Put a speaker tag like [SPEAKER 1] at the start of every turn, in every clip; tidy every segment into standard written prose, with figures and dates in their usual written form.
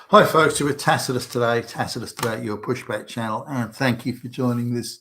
[SPEAKER 1] Hi, folks. You're with Tacitus Today, your pushback channel, and thank you for joining this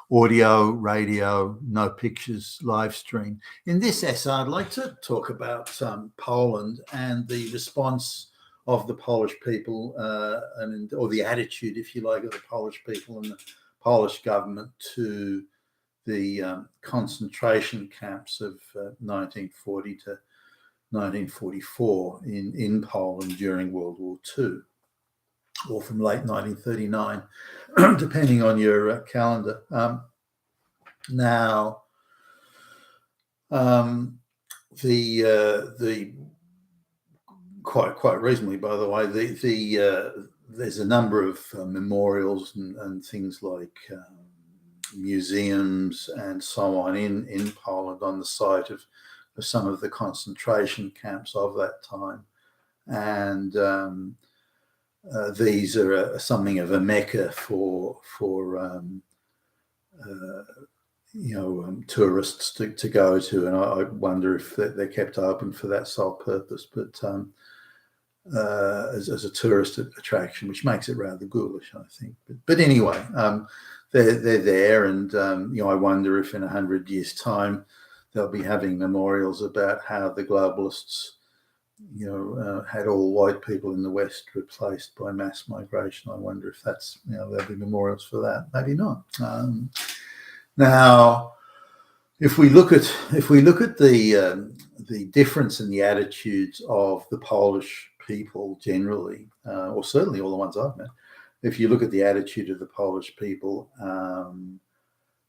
[SPEAKER 1] audio, radio, no pictures live stream. In this essay, I'd like to talk about Poland and the response of the Polish people, or the attitude, if you like, of the Polish people and the Polish government to the concentration camps of 1940 to 1944 in Poland during World War II, or from late 1939, depending on your calendar. Now, the quite reasonably, by the way, there's a number of memorials and things like museums and so on in Poland on the site of some of the concentration camps of that time, and these are something of a mecca for tourists to go to, and I wonder if they're kept open for that sole purpose, but as a tourist attraction, which makes it rather ghoulish, I think. But anyway, they're there, and I wonder if in 100 years' time they'll be having memorials about how the globalists, had all white people in the West replaced by mass migration. I wonder if that's, there'll be memorials for that. Maybe not. Now, if we look at the difference in the attitudes of the Polish people generally, or certainly all the ones I've met, if you look at the attitude of the Polish people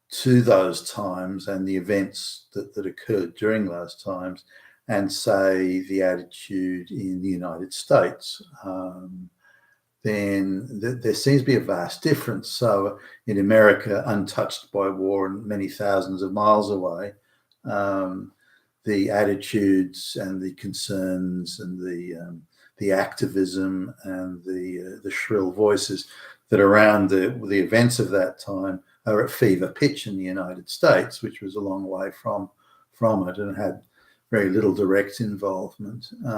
[SPEAKER 1] to those times and the events that occurred during those times, and say the attitude in the United States, then there seems to be a vast difference. So in America, untouched by war and many thousands of miles away, the attitudes and the concerns and the activism and the shrill voices that are around the events of that time are at fever pitch in the United States, which was a long way from it and had very little direct involvement. It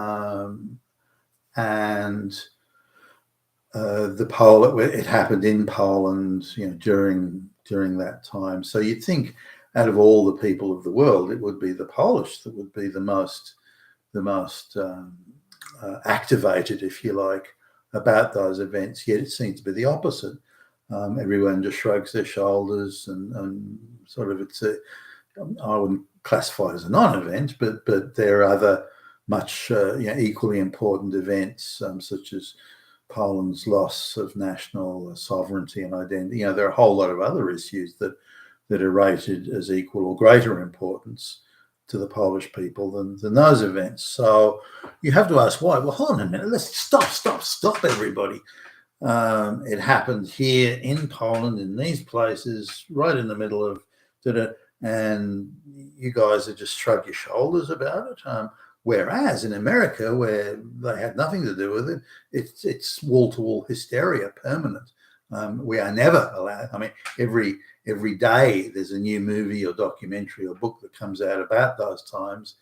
[SPEAKER 1] happened in Poland, during that time. So you'd think, out of all the people of the world, it would be the Polish that would be the most activated, if you like, about those events. Yet it seems to be the opposite. Everyone just shrugs their shoulders and sort of I wouldn't classify it as a non-event, but there are other much equally important events, such as Poland's loss of national sovereignty and identity. There are a whole lot of other issues that are rated as equal or greater importance to the Polish people than those events. So you have to ask why. Well, hold on a minute. Let's stop, everybody. It happened here in Poland, in these places, right in the middle of and you guys are just shrug your shoulders about it. Whereas in America, where they had nothing to do with it, it's wall-to-wall hysteria, permanent. We are never allowed. I mean, every day there's a new movie or documentary or book that comes out about those times.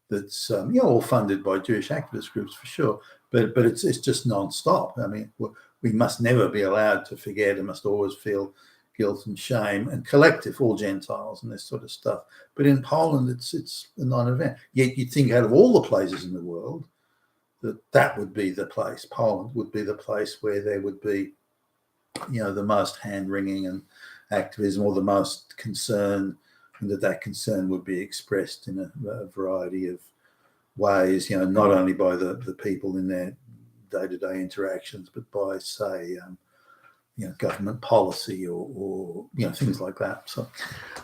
[SPEAKER 1] That's all funded by Jewish activist groups for sure, but it's just non-stop. I mean, we must never be allowed to forget and must always feel guilt and shame and collective, all Gentiles and this sort of stuff. But in Poland, it's a non-event. Yet you'd think, out of all the places in the world, that would be the place. Poland would be the place where there would be, the most hand-wringing and activism, or the most concern, and that concern would be expressed in a variety of ways, not only by the people in their day-to-day interactions, but by, say, government policy or things like that. So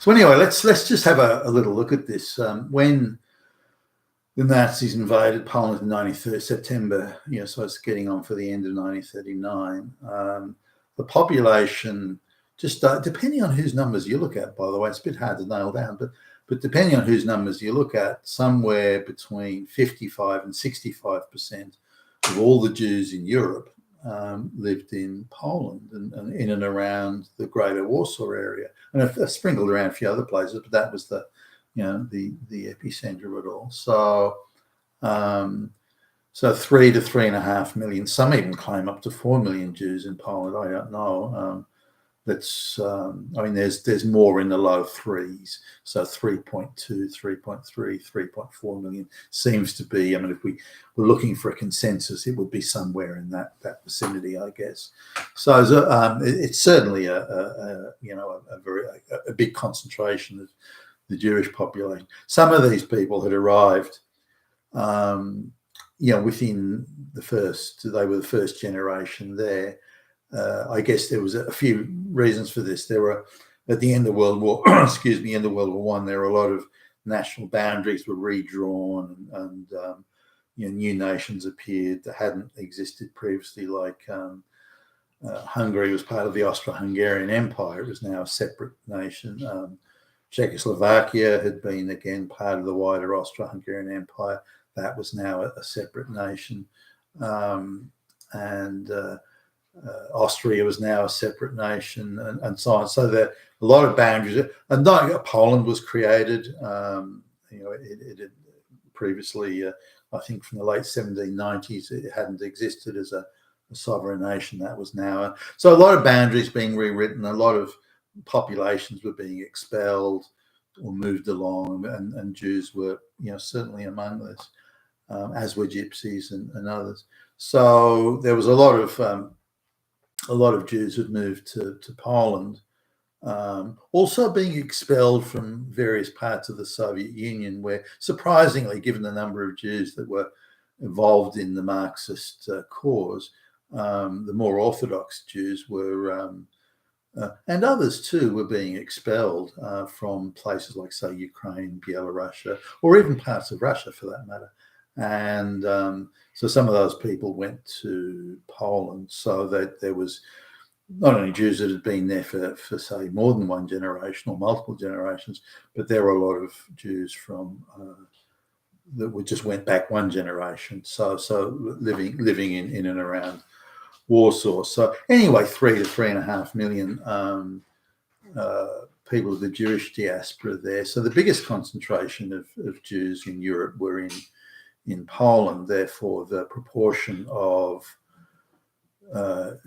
[SPEAKER 1] anyway, let's just have a little look at this. When the Nazis invaded Poland in 1930, September, so it's getting on for the end of 1939. The population, just depending on whose numbers you look at, by the way, it's a bit hard to nail down, but depending on whose numbers you look at, somewhere between 55 and 65% of all the Jews in Europe lived in Poland and in and around the greater Warsaw area, and I've sprinkled around a few other places, but that was the epicenter of it all. So So 3 to 3.5 million. Some even claim up to 4 million Jews in Poland. I don't know. I mean, there's more in the low threes. So 3.2, 3.3, 3.4 million seems to be. I mean, if we were looking for a consensus, it would be somewhere in that vicinity, I guess. So it's certainly a big concentration of the Jewish population. Some of these people had arrived, within they were the first generation there. I guess there was a few reasons for this. There were, at the end of World War, end of World War I, there were a lot of national boundaries were redrawn, and new nations appeared that hadn't existed previously. Like Hungary was part of the Austro-Hungarian Empire; it was now a separate nation. Czechoslovakia had been again part of the wider Austro-Hungarian Empire; that was now a separate nation, Austria was now a separate nation, and so on. So there are a lot of boundaries. And Poland was created. It had previously, I think, from the late 1790s, it hadn't existed as a sovereign nation. That was now. So a lot of boundaries being rewritten. A lot of populations were being expelled or moved along, and Jews were, certainly among this, as were Gypsies and others. So there was a lot of Jews had moved to Poland, also being expelled from various parts of the Soviet Union, where, surprisingly, given the number of Jews that were involved in the Marxist cause, the more Orthodox Jews were, and others too, were being expelled from places like, say, Ukraine, Belarus, or even parts of Russia for that matter. And so some of those people went to Poland, so that there was not only Jews that had been there for say more than one generation or multiple generations, but there were a lot of Jews from that just went back one generation. So living in and around Warsaw. So anyway, 3 to 3.5 million people of the Jewish diaspora there. So the biggest concentration of Jews in Europe were in Poland. Therefore, the proportion of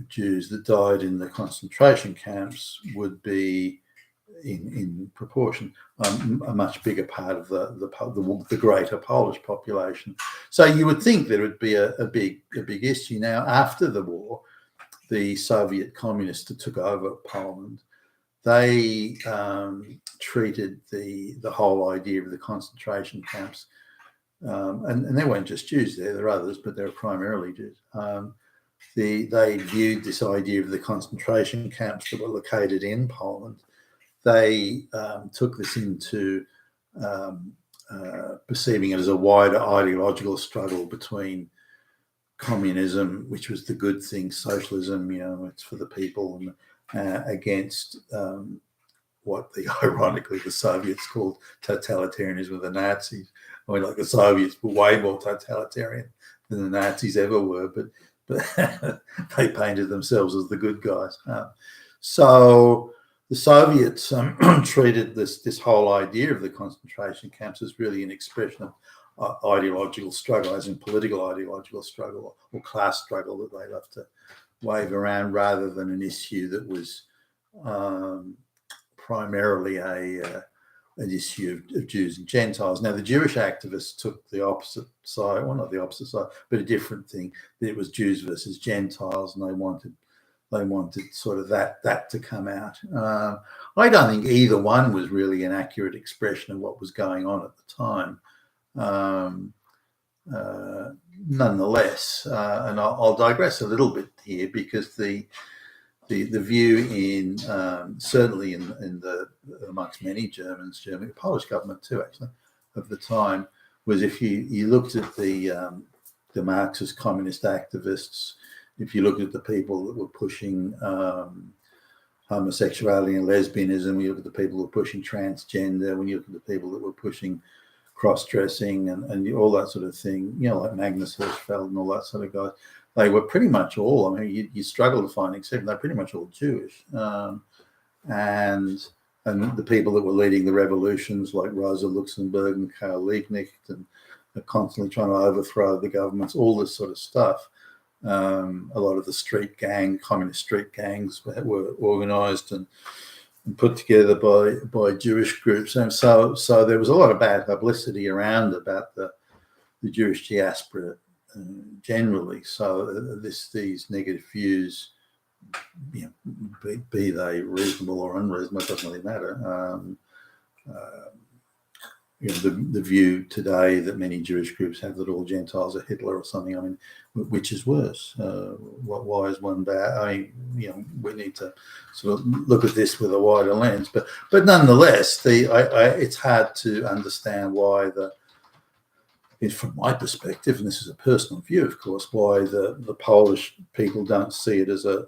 [SPEAKER 1] Jews that died in the concentration camps would be, in proportion, a much bigger part of the greater Polish population. So you would think there would be a big issue. Now, after the war, the Soviet communists that took over Poland, they treated the whole idea of the concentration camps. And there weren't just Jews there are others, but they were primarily Jews. They viewed this idea of the concentration camps that were located in Poland. They took this into perceiving it as a wider ideological struggle between communism, which was the good thing, socialism, it's for the people, and against what ironically the Soviets called totalitarianism of the Nazis. I mean, like, the Soviets were way more totalitarian than the Nazis ever were, but they painted themselves as the good guys. So the Soviets treated this whole idea of the concentration camps as really an expression of ideological struggle, as in political ideological struggle or class struggle that they love to wave around, rather than an issue that was primarily an issue of Jews and Gentiles. Now, the Jewish activists took the opposite side, well, not the opposite side, but a different thing. It was Jews versus Gentiles, and they wanted sort of that to come out. I don't think either one was really an accurate expression of what was going on at the time. Nonetheless, and I'll digress a little bit here, because the view in certainly in the amongst many Germans, the Polish government too, actually, of the time, was, if you looked at the Marxist communist activists, if you looked at the people that were pushing homosexuality and lesbianism, when you look at the people who were pushing transgender, when you look at the people that were pushing cross-dressing and all that sort of thing, like Magnus Hirschfeld and all that sort of guys, they were pretty much all, I mean, you struggle to find exception, they're pretty much all Jewish. And the people that were leading the revolutions, like Rosa Luxemburg and Karl Liebknecht are constantly trying to overthrow the governments, all this sort of stuff. A lot of the communist street gangs were organised and put together by Jewish groups, and so there was a lot of bad publicity around about the Jewish diaspora generally. So these negative views, be they reasonable or unreasonable, it doesn't really matter. The view today that many Jewish groups have that all Gentiles are Hitler or something. I mean, which is worse? Why is one bad? I mean, we need to sort of look at this with a wider lens. But nonetheless, it's hard to understand why from my perspective, and this is a personal view, of course, why the Polish people don't see it as a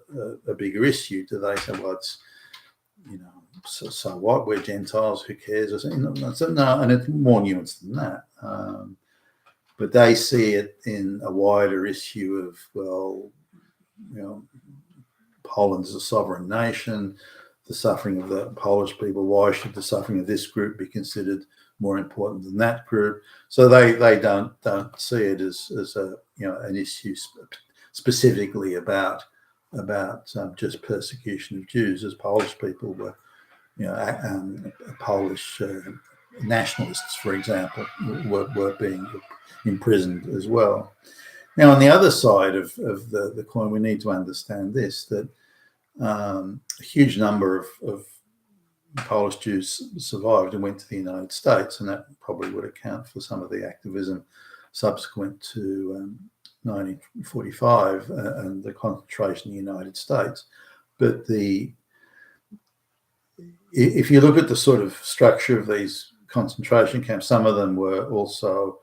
[SPEAKER 1] bigger issue. Do they say, well, it's so what? We're Gentiles. Who cares? Or something? No, and it's more nuanced than that. But they see it in a wider issue of, well, Poland is a sovereign nation. The suffering of the Polish people. Why should the suffering of this group be considered more important than that group? So they don't see it as an issue specifically about just persecution of Jews, as Polish people were. Polish nationalists, for example, were being imprisoned as well. Now, on the other side of the coin, we need to understand this, that a huge number of Polish Jews survived and went to the United States, and that probably would account for some of the activism subsequent to 1945 and the concentration in the United States. But if you look at the sort of structure of these concentration camps, some of them were also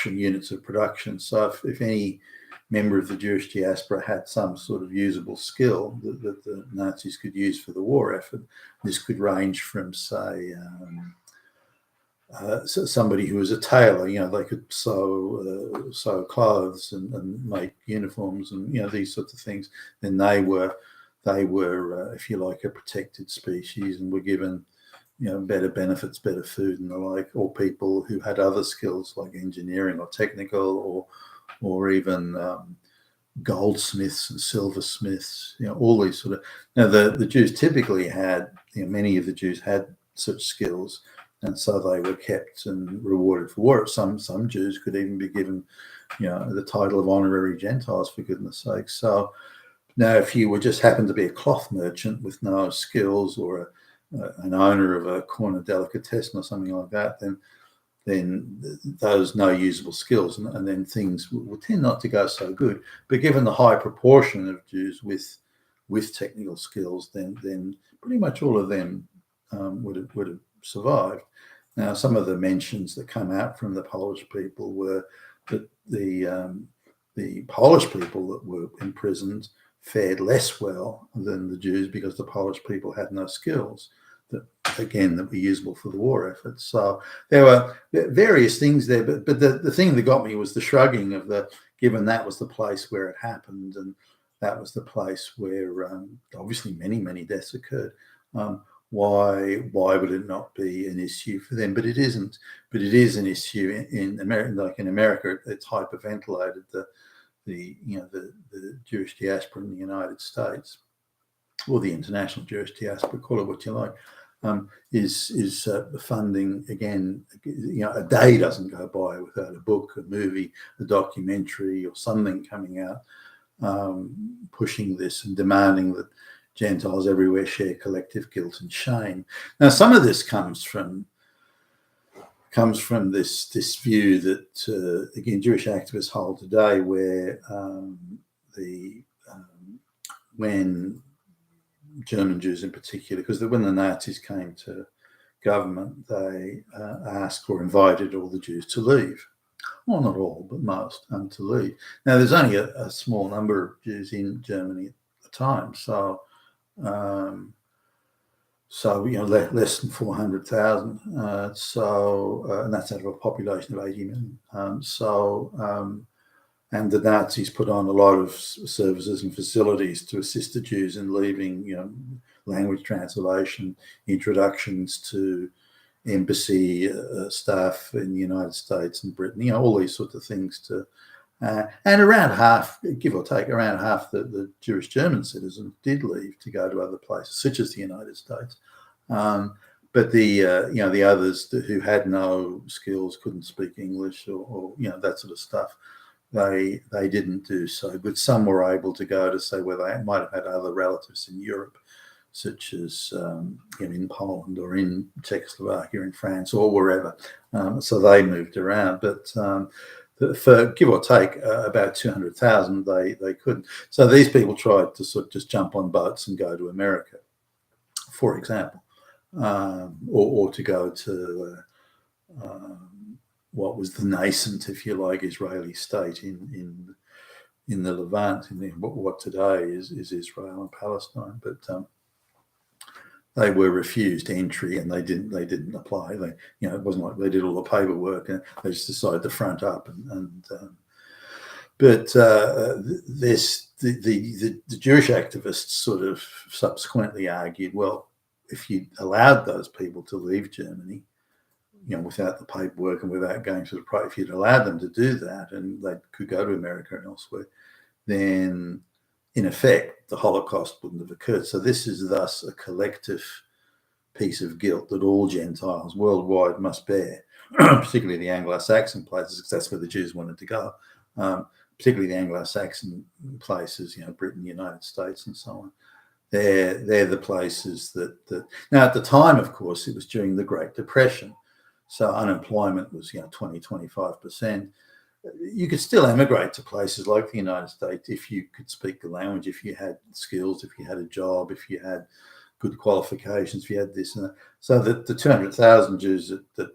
[SPEAKER 1] units of production. So if any member of the Jewish diaspora had some sort of usable skill that the Nazis could use for the war effort, this could range from, say, somebody who was a tailor. They could sew clothes and make uniforms and these sorts of things. Then they were if you like, a protected species and were given better benefits, better food and the like. Or people who had other skills like engineering or technical or even goldsmiths and silversmiths, all these sort of. Now the Jews typically had, many of the Jews had such skills, and so they were kept and rewarded for war. Some Jews could even be given the title of honorary Gentiles, for goodness sake. So now, if you just happened to be a cloth merchant with no skills, or an owner of a corner delicatessen or something like that, then those no usable skills, and then things would tend not to go so good. But given the high proportion of Jews with technical skills, then pretty much all of them would have survived. Now, some of the mentions that come out from the Polish people were that the Polish people that were imprisoned fared less well than the Jews because the Polish people had no skills that were usable for the war effort. So there were various things there, but the thing that got me was the shrugging of given that was the place where it happened, and that was the place where obviously many deaths occurred. Why would it not be an issue for them? But it isn't. But it is an issue in America. Like in America, it's hyperventilated. The Jewish diaspora in the United States, or the international Jewish diaspora, call it what you like, is funding again. A day doesn't go by without a book, a movie, a documentary, or something coming out pushing this and demanding that Gentiles everywhere share collective guilt and shame. Now, some of this comes from this view that again Jewish activists hold today, where when German Jews in particular, because when the Nazis came to government, they asked or invited all the Jews to leave. Well, not all, but most, to leave. Now, there's only a small number of Jews in Germany at the time, so less than 400,000. And that's out of a population of 80 million. And the Nazis put on a lot of services and facilities to assist the Jews in leaving, language translation, introductions to embassy staff in the United States and Britain, all these sorts of things to, and around half, give or take, around half the Jewish German citizens did leave to go to other places, such as the United States. But the others who had no skills, couldn't speak English or that sort of stuff, they didn't do so. But some were able to go to, say, where they might have had other relatives in Europe, such as in Poland or in Czechoslovakia, in France, or wherever. So they moved around. But for give or take about 200,000, they couldn't. So these people tried to sort of just jump on boats and go to America, for example, or to go to what was the nascent, if you like, Israeli state in the Levant, in what today is Israel and Palestine. But they were refused entry, and they didn't apply. It wasn't like they did all the paperwork, and they just decided to front up. But the Jewish activists sort of subsequently argued, well, if you allowed those people to leave Germany, without the paperwork and without going through the, if you'd allowed them to do that and they could go to America and elsewhere, then in effect, the Holocaust wouldn't have occurred. So this is thus a collective piece of guilt that all Gentiles worldwide must bear, particularly the Anglo-Saxon places, because that's where the Jews wanted to go, particularly the Anglo-Saxon places, Britain, United States, and so on. They're the places that now at the time, of course, it was during the Great Depression. So unemployment was 20-25%. You could still emigrate to places like the United States if you could speak the language, if you had skills, if you had a job, if you had good qualifications, if you had this and that. So that the 200,000 Jews that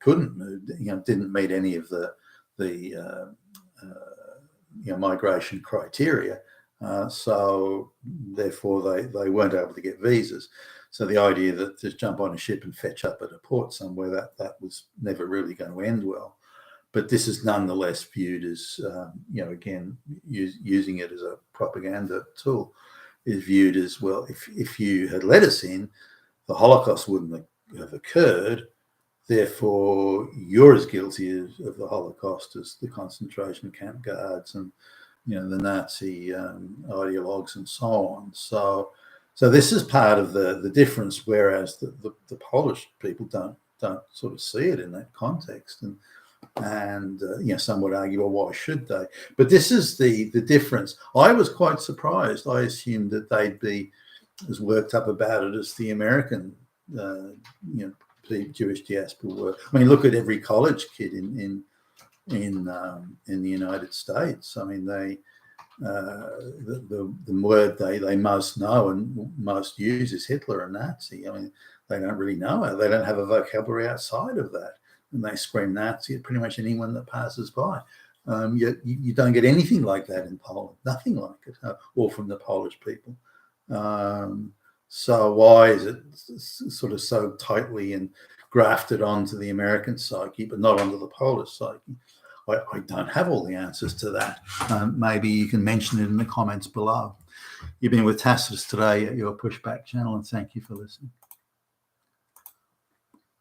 [SPEAKER 1] couldn't move, didn't meet any of the migration criteria. So therefore they weren't able to get visas. So the idea that just jump on a ship and fetch up at a port somewhere, that was never really going to end well. But this is nonetheless viewed as, again, using it as a propaganda tool, is viewed as, well, if you had let us in, the Holocaust wouldn't have occurred. Therefore, you're as guilty of the Holocaust as the concentration camp guards and, the Nazi ideologues and so on. So this is part of the difference, whereas the Polish people don't sort of see it in that context. And some would argue, well, why should they? But this is the difference. I was quite surprised. I assumed that they'd be as worked up about it as the American, the Jewish diaspora were. I mean, look at every college kid in the United States. I mean, the word they most know and most use is Hitler and Nazi. I mean, they don't really know it. They don't have a vocabulary outside of that. And they scream Nazi at pretty much anyone that passes by. Yet you don't get anything like that in Poland, nothing like it, or from the Polish people. So why is it sort of so tightly and grafted onto the American psyche, but not onto the Polish psyche? I don't have all the answers to that. Maybe you can mention it in the comments below. You've been with Tacitus today at your Pushback channel, and thank you for listening.